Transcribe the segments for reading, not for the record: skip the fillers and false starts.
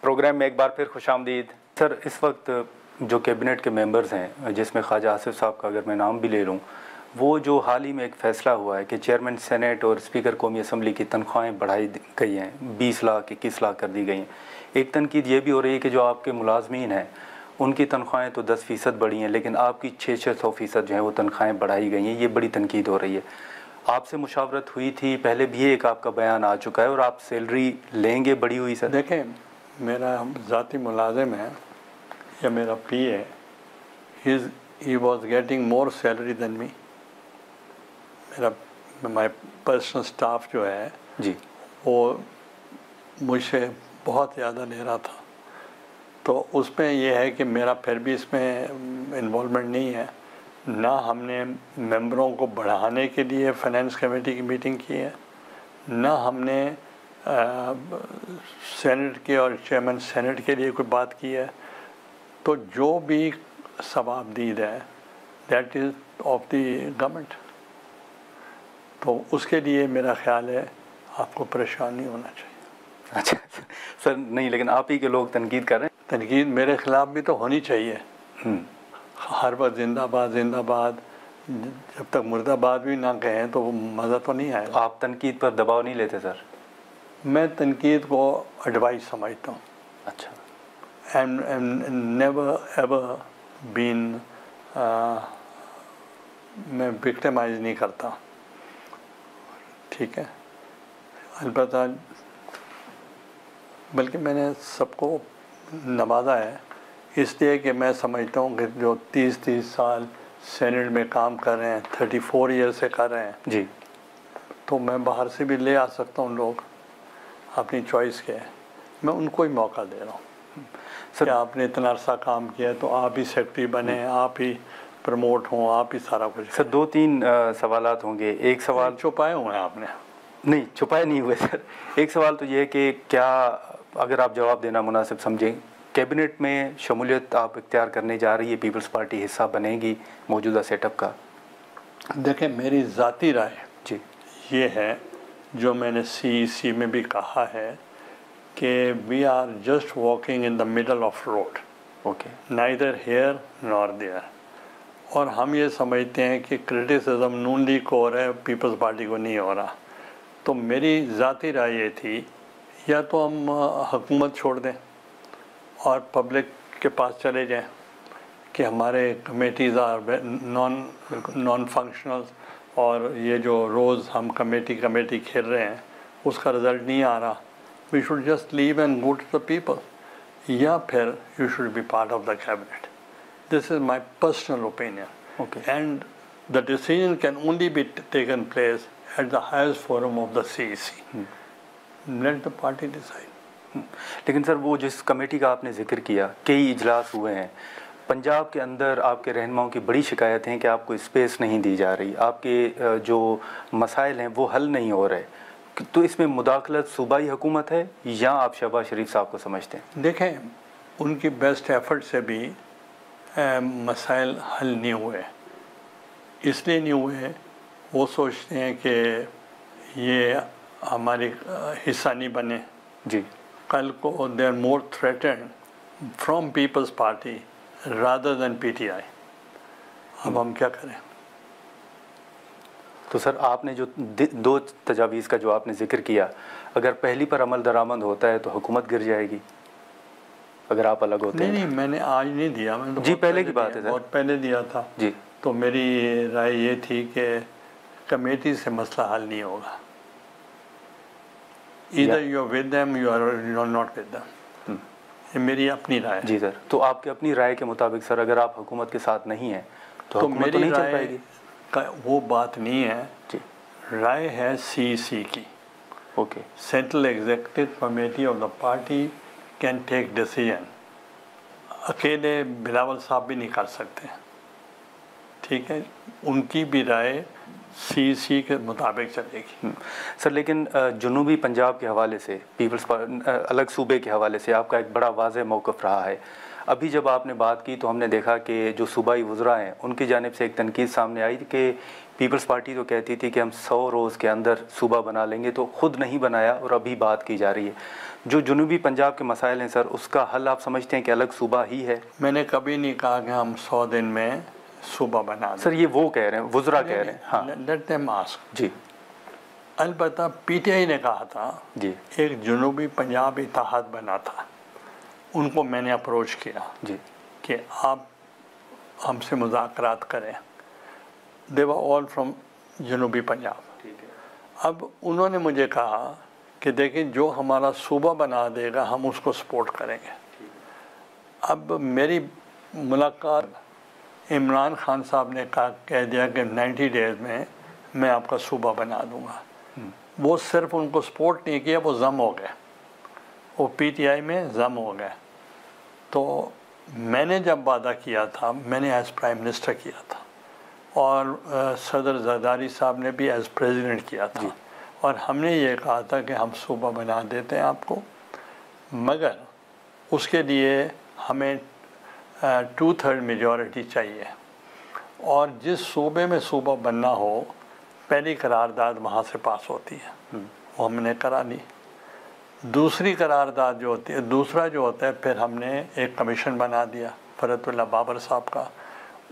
Programme में एक बार फिर खुशामदीद। सर, इस वक्त जो कैबिनेट के मेंबर्स हैं, जिसमें ख्वाजा आसिफ साहब का अगर मैं नाम भी ले लूँ, वो जो हाल ही में एक फ़ैसला हुआ है कि चेयरमैन सेनेट और स्पीकर कौमी असम्बली की तनख्वाहें बढ़ाई गई हैं, 20 लाख 21 लाख कर दी गई हैं। एक तनकीद ये भी हो रही है कि जो आपके मुलाजमीन हैं उनकी तनख्वाहें तो 10% बढ़ी हैं, लेकिन आपकी 600% जो है वो तनख्वाहें बढ़ाई गई हैं। ये बड़ी तनकीद हो रही है। आपसे मुशावरत हुई थी, पहले भी एक आपका बयान आ चुका है, और आप सैलरी लेंगे बढ़ी हुई? सर देखें, मेरा ज़ाती मुलाजिम है या मेरा पी है, he was getting more salary than me. My personal staff जो है जी, वो मुझसे बहुत ज़्यादा ले रहा था। तो उसमें यह है कि मेरा फिर भी इसमें इन्वॉल्वमेंट नहीं है। ना हमने मेंबरों को बढ़ाने के लिए फाइनेंस कमेटी की मीटिंग की है, ना हमने सेनेट के और चेयरमैन सेनेट के लिए कोई बात की है। तो जो भी सवाबदीद है that is of the government. तो उसके लिए मेरा ख्याल है आपको परेशान नहीं होना चाहिए। अच्छा सर, नहीं, लेकिन आप ही के लोग तनकीद कर रहे हैं। तनकीद मेरे ख़िलाफ़ भी तो होनी चाहिए। हर वक्त जिंदाबाद जिंदाबाद, जब तक मुर्दाबाद भी ना कहें तो मज़ा तो नहीं आएगा। आप तनकीद पर दबाव नहीं लेते? सर, मैं तनकीद को एडवाइस समझता हूँ। अच्छा। एंड नेवर एवर बीन, मैं विक्टिमाइज नहीं करता, ठीक है। अलबत्ता बल्कि मैंने सबको नवाजा है इसलिए कि मैं समझता हूँ कि जो 30 साल सेनेट में काम कर रहे हैं, 34 ईयर से कर रहे हैं जी, तो मैं बाहर से भी ले आ सकता हूँ लोग अपनी चॉइस के। मैं उनको ही मौका दे रहा हूँ। सर, आपने इतना अरसा काम किया है तो आप ही सेक्रेटरी बने, आप ही प्रमोट हों, आप ही सारा कुछ। सर 2-3 सवालात होंगे। एक सवाल छुपाए हुए हैं आपने? नहीं, छुपाए नहीं हुए सर। एक सवाल तो ये है कि क्या, अगर आप जवाब देना मुनासिब समझें, कैबिनेट में शमूलियत आप इख्तियार करने जा रही है, पीपल्स पार्टी हिस्सा बनेगी मौजूदा सेटअप का? देखें, मेरी ज़ाती राय जी ये है, जो मैंने CEC में भी कहा है कि we are just walking in the middle of road, okay, neither here nor there. और हम ये समझते हैं कि क्रिटिसिज्म नून लीग को हो रहा है, पीपल्स पार्टी को नहीं हो रहा। तो मेरी ज़ाती राय ये थी, या तो हम हुकूमत छोड़ दें और पब्लिक के पास चले जाएं कि हमारे कमेटीज़ आर नॉन फंक्शनल, और ये जो रोज़ हम कमेटी खेल रहे हैं उसका रिज़ल्ट नहीं आ रहा। We should just leave and go to the people, या फिर you should be part of the cabinet. This is my personal opinion, okay, and the decision can only be taken place at the highest forum of the CEC। Let the party decide. लेकिन sir, वो जिस committee का आपने जिक्र किया, कई इजलास हुए हैं पंजाब के अंदर, आपके रहनुमाओं की बड़ी शिकायत है कि आपको स्पेस नहीं दी जा रही, आपके जो मसाइल हैं वो हल नहीं हो रहे। तो इसमें मुदाखलत सूबाई हुकूमत है या आप शहबाज शरीफ साहब को समझते हैं? देखें, उनकी बेस्ट एफर्ट से भी मसाइल हल नहीं हुए। इसलिए नहीं हुए, वो सोचते हैं कि ये हमारी हिस्सा नहीं बने। जी, कल को they are more threatened from Peoples Party rather than PTI। अब हम क्या करें? तो सर, आपने जो 2 तजावीज़ का जो आपने जिक्र किया, अगर पहली पर अमल दरामद होता है तो हुकूमत गिर जाएगी अगर आप अलग होते हैं? नहीं, मैंने आज नहीं दिया, मैंने तो जी पहले की बात है सर, बहुत पहले दिया था जी। तो मेरी राय ये थी कि कमेटी से मसला हल नहीं होगा। Either you are with them, you are not with them. ये मेरी अपनी राय है। जी सर, तो आपकी अपनी राय के मुताबिक सर, अगर आप हुकूमत के साथ नहीं हैं तो हुकूमत तो नहीं चल पाएगी? वो बात नहीं है जी, राय है CEC की। Okay, central executive committee of the party can take decision. अकेले बिलावल साहब भी नहीं कर सकते, ठीक है। उनकी भी राय CEC के मुताबिक चलेगी। सर, लेकिन जुनूबी पंजाब के हवाले से, पीपल्स अलग सूबे के हवाले से आपका एक बड़ा वाज़ेह मौक़िफ़ रहा है। अभी जब आपने बात की तो हमने देखा कि जो सूबाई वज़रा हैं उनकी जानिब से एक तनकीद सामने आई कि पीपल्स पार्टी तो कहती थी कि हम 100 रोज़ के अंदर सूबा बना लेंगे, तो ख़ुद नहीं बनाया और अभी बात की जा रही है। जो जनूबी पंजाब के मसाइल हैं सर, उसका हल आप समझते हैं कि अलग सूबा ही है? मैंने कभी नहीं कहा कि हम 100 दिन में सूबा बना दें। सर ये वो कह रहे हैं, वज़रा कह रहे हैं। हाँ, लेट देम आस्क जी। अलबत्ता पीटीआई ने कहा था जी एक जनूबी पंजाब इत्तेहाद बना था, उनको मैंने अप्रोच किया जी कि आप हमसे मुज़ाकरात करें। दे वर ऑल फ्रॉम जनूबी पंजाब। ठीक है। अब उन्होंने मुझे कहा कि देखिए जो हमारा सूबा बना देगा हम उसको सपोर्ट करेंगे। अब मेरी मुलाकात इमरान खान साहब ने कह दिया कि 90 डेज़ में मैं आपका सूबा बना दूंगा। वो सिर्फ उनको सपोर्ट नहीं किया, वो जम हो गए, वो पीटीआई में जम हो गए। तो मैंने जब वादा किया था, मैंने एज प्राइम मिनिस्टर किया था और सदर ज़रदारी साहब ने भी एज प्रेसिडेंट किया था, और हमने ये कहा था कि हम सूबा बना देते हैं आपको, मगर उसके लिए हमें 2/3 मेजॉरिटी चाहिए, और जिस सूबे में सूबा बनना हो पहली करारदाद वहाँ से पास होती है। वो हमने करा ली। दूसरी करारदाद जो होती है, दूसरा जो होता है, फिर हमने एक कमीशन बना दिया फरतुल्लाह बाबर साहब का।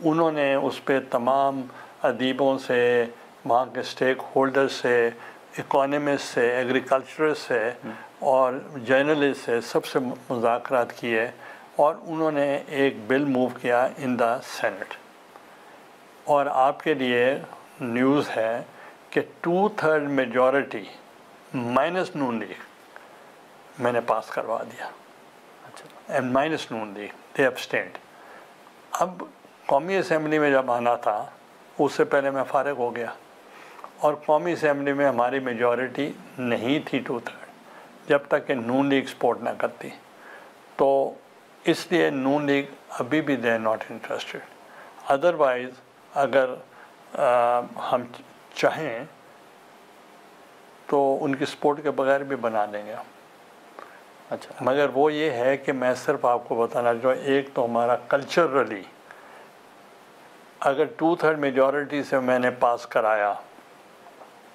उन्होंने उस पर तमाम अदीबों से, वहाँ के स्टेक होल्डर्स से, इकोनॉमिस्ट से, एग्रीकल्चरिस्ट से और जर्नलिस्ट से सबसे मुज़ाकरात किए, और उन्होंने एक बिल मूव किया इन द सेनेट। और आपके लिए न्यूज़ है कि 2/3 मेजॉरिटी माइनस नून लीग मैंने पास करवा दिया। अच्छा। And minus Noon league they abstained. अब कौमी असेंबली में जब आना था उससे पहले मैं फारिग हो गया, और कौमी असेंबली में हमारी मेजॉरिटी नहीं थी 2/3, जब तक कि नून लीग सपोर्ट ना करती। तो इसलिए नून लीग अभी भी they are not interested. Otherwise अगर हम चाहें तो उनकी सपोर्ट के बगैर भी बना देंगे। अच्छा। मगर वो ये है कि मैं सिर्फ आपको बताना चाहूँ, एक तो हमारा कल्चरली अगर 2/3 मेजॉरिटी से मैंने पास कराया,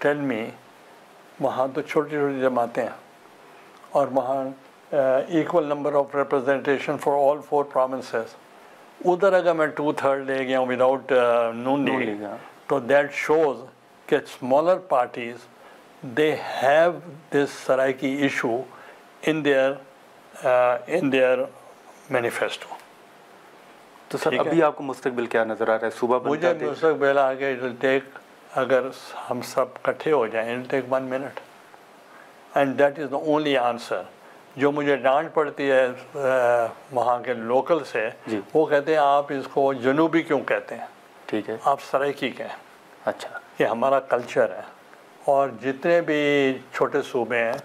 टेल मी, वहाँ तो छोटी छोटी जमातें हैं और वहाँ equal number of representation for all 4 provinces. उधर अगर मैं 2/3 ले गया हूँ विदाउट नून लीग, तो दैट शोज कि smaller parties they have this Saraiki issue in their manifesto. तो सर अभी आपको मुस्तकबिल क्या नज़र आ रहा है? सुबह मुझे मुस्तकबिल आगे इट विल टेक, अगर हम सब इकट्ठे हो जाएं, it will take 1 minute, and that is the only answer. जो मुझे डांट पड़ती है वहाँ के लोकल से, वो कहते हैं आप इसको जनूबी क्यों कहते हैं? ठीक है, आप सराइकी कहें। अच्छा, ये हमारा कल्चर है, और जितने भी छोटे सूबे हैं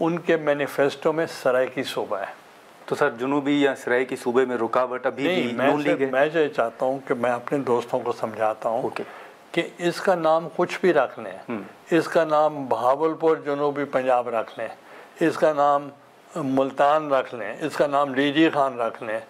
उनके मैनिफेस्टो में सराइकी सूबा है। तो सर जनूबी या सराइकी सूबे में रुकावट अभी भी नून लीग है? मैं जो चाहता हूँ कि मैं अपने दोस्तों को समझाता हूँ कि इसका नाम कुछ भी रख लें, इसका नाम बहावलपुर जनूबी पंजाब रख लें, इसका नाम मुल्तान रख लें, इसका नाम डीजी खान रख लें,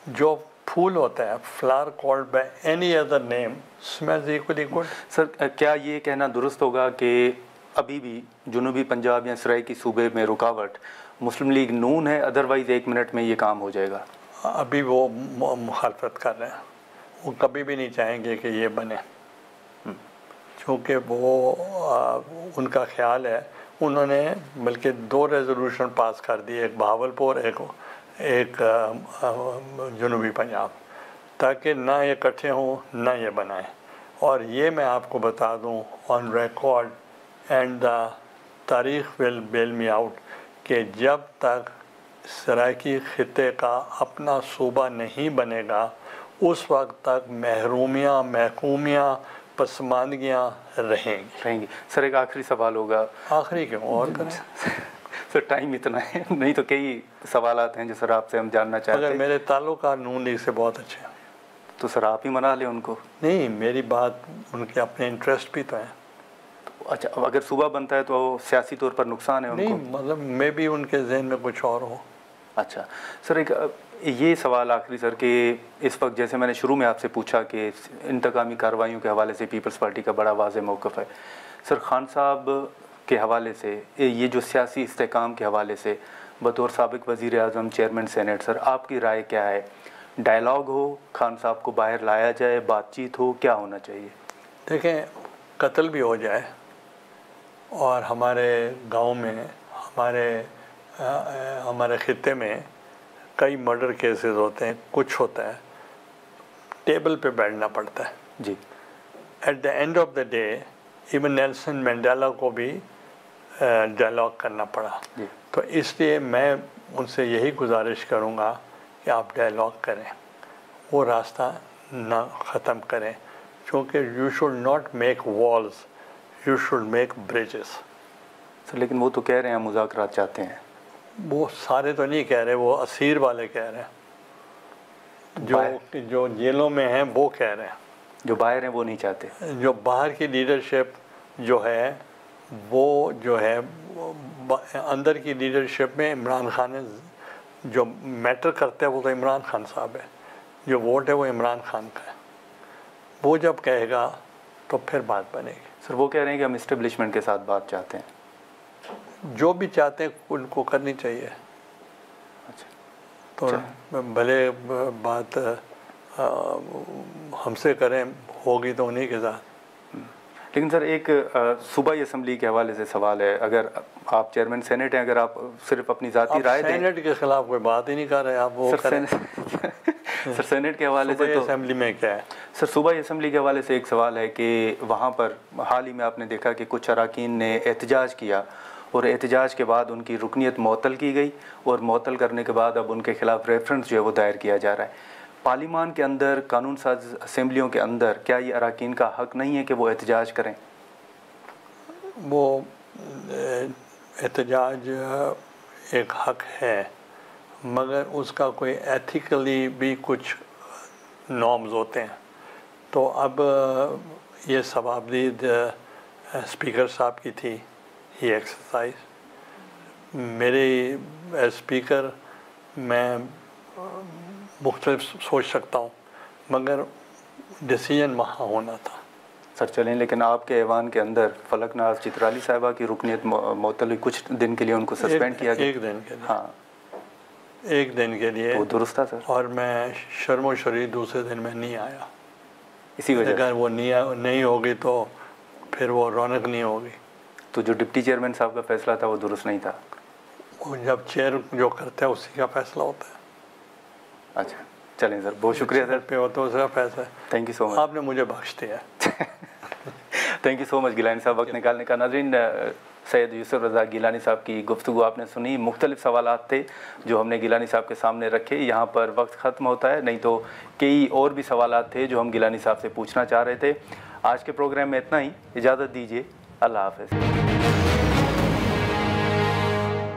जो फूल होता है, flower called by any other name smells equally good. Sir क्या ये कहना दुरुस्त होगा कि अभी भी जनूबी पंजाब या सराइकी सूबे में रुकावट मुस्लिम लीग नून है, अदरवाइज़ 1 मिनट में ये काम हो जाएगा? अभी वो मुखालफत कर रहे हैं, वो कभी भी नहीं चाहेंगे कि ये बने, क्योंकि वो उनका ख्याल है। उन्होंने बल्कि 2 रेजोल्यूशन पास कर दिए, एक बहावलपुर, एक जनूबी पंजाब, ताकि ना ये इकट्ठे हों ना ये बनाएं। और ये मैं आपको बता दूं ऑन रिकॉर्ड, एंड द तारीख़ विल बेल मी आउट, कि जब तक सराइकी खिते का अपना सूबा नहीं बनेगा उस वक्त तक महरूमियाँ, महकूमियाँ, पसमानगियाँ रहेंगी। सर एक आखिरी सवाल होगा। आखिरी क्यों, और करें सर, टाइम इतना है नहीं तो कई सवाल आते हैं जो सर आपसे हम जानना चाहते हैं। अगर मेरे ताल्लुकात नून लीग से बहुत अच्छे हैं तो सर आप ही मना लें उनको। नहीं, मेरी बात, उनके अपने इंटरेस्ट भी तो हैं। तो अच्छा, अगर सूबा बनता है तो सियासी तौर पर नुकसान है उनको? नहीं, मतलब मे भी उनके जहन में कुछ और हो। अच्छा सर, एक ये सवाल आखिरी सर कि इस वक्त जैसे मैंने शुरू में आपसे पूछा कि इंतकामी कार्रवाइयों के हवाले से पीपल्स पार्टी का बड़ा वाज़े मौक़िफ़ है सर, खान साहब के हवाले से ये जो सियासी इस्तेहकाम के हवाले से बतौर साबिक़ वज़ीर आज़म चेयरमैन सेनेट सर आपकी राय क्या है? डायलॉग हो, खान साहब को बाहर लाया जाए, बातचीत हो, क्या होना चाहिए? देखें, कत्ल भी हो जाए और हमारे गांव में हमारे ख़ित्ते में कई मर्डर केसेस होते हैं, कुछ होता है, टेबल पे बैठना पड़ता है जी। At the end of the day even Nelson Mandela को भी डायलॉग करना पड़ा जी। तो इसलिए मैं उनसे यही गुजारिश करूँगा कि आप डायलॉग करें, वो रास्ता ना ख़त्म करें, क्योंकि you should not make walls, you should make bridges. Sir लेकिन वो तो कह रहे हैं मुज़ाकरात चाहते हैं। वो सारे तो नहीं कह रहे, वो असीर वाले कह रहे हैं, जो जेलों में हैं वो कह रहे हैं, जो बाहर हैं वो नहीं चाहते। जो बाहर की लीडरशिप जो है वो जो है अंदर की लीडरशिप में इमरान खान ने जो मैटर करता है वो तो इमरान खान साहब है, जो वोट है वो इमरान खान का है, वो जब कहेगा तो फिर बात बनेगी। सर वो कह रहे हैं कि हम इस्टेब्लिशमेंट के साथ बात चाहते हैं। जो भी चाहते हैं उनको करनी चाहिए। अच्छा तो भले बात हमसे करें, होगी तो उन्हीं के साथ। लेकिन सर एक सूबाई असम्बली के हवाले से सवाल है, अगर आप चेयरमैन सेनेट हैं, अगर आप सिर्फ अपनी ज़ाती राय दें, सेनेट के खिलाफ कोई बात ही नहीं कर रहे आप, वो सर सर सेनेट के हवाले से तो असेंबली में क्या है सर, सूबाई असम्बली के हवाले से एक सवाल है कि वहाँ पर हाल ही में आपने देखा कि कुछ अरकान ने एहतजाज किया और एहतजाज के बाद उनकी रुकनीत मुअत्तल की गई और मुअत्तल करने के बाद अब उनके खिलाफ रेफरेंस जो है वो दायर किया जा रहा है। पार्लिमान के अंदर, कानून साज असम्बलियों के अंदर क्या ये अरकान का हक़ नहीं है कि वो एहतजाज करें? वो एहतजाज एक हक़ है, मगर उसका कोई एथिकली भी कुछ नॉर्म्स होते हैं। तो अब ये सवाबदीद स्पीकर साहब की थी ये एक्सरसाइज, मेरे स्पीकर मैं मुख्तलिफ सोच सकता हूँ, मगर डिसीजन वहाँ होना था। सर चलें, लेकिन आपके ऐवान के अंदर फलकनाज चित्राली साहिबा की रुकनीत मुअत्तल, कुछ दिन के लिए उनको सस्पेंड किया गया। एक दिन के लिए। हाँ, एक दिन के लिए। वो दुरुस्त था सर। और मैं शर्मो शरीर दूसरे दिन में नहीं आया, इसी वजह। अगर वो नहीं होगी तो फिर वो रौनक नहीं होगी। तो जो डिप्टी चेयरमैन साहब का फैसला था वो दुरुस्त नहीं था? वो जब चेयर जो करता है उसी का फैसला होता है। अच्छा चलें सर, बहुत शुक्रिया सर। पे होता है उसका फैसला। थैंक यू सो मच, आपने मुझे बख्श दिया। Thank you so much Gilani sahab वक्त निकालने का। नाज़रीन, सैयद यूसुफ रज़ा गिलानी साहब की गुफ्तगू आपने सुनी, मुख्तलिफ सवालात थे जो हमने गिलानी साहब के सामने रखे। यहाँ पर वक्त ख़त्म होता है, नहीं तो कई और भी सवालात थे जो हम गिलानी साहब से पूछना चाह रहे थे। आज के प्रोग्राम में इतना ही, इजाज़त दीजिए, अल्लाह हाफ़िज़।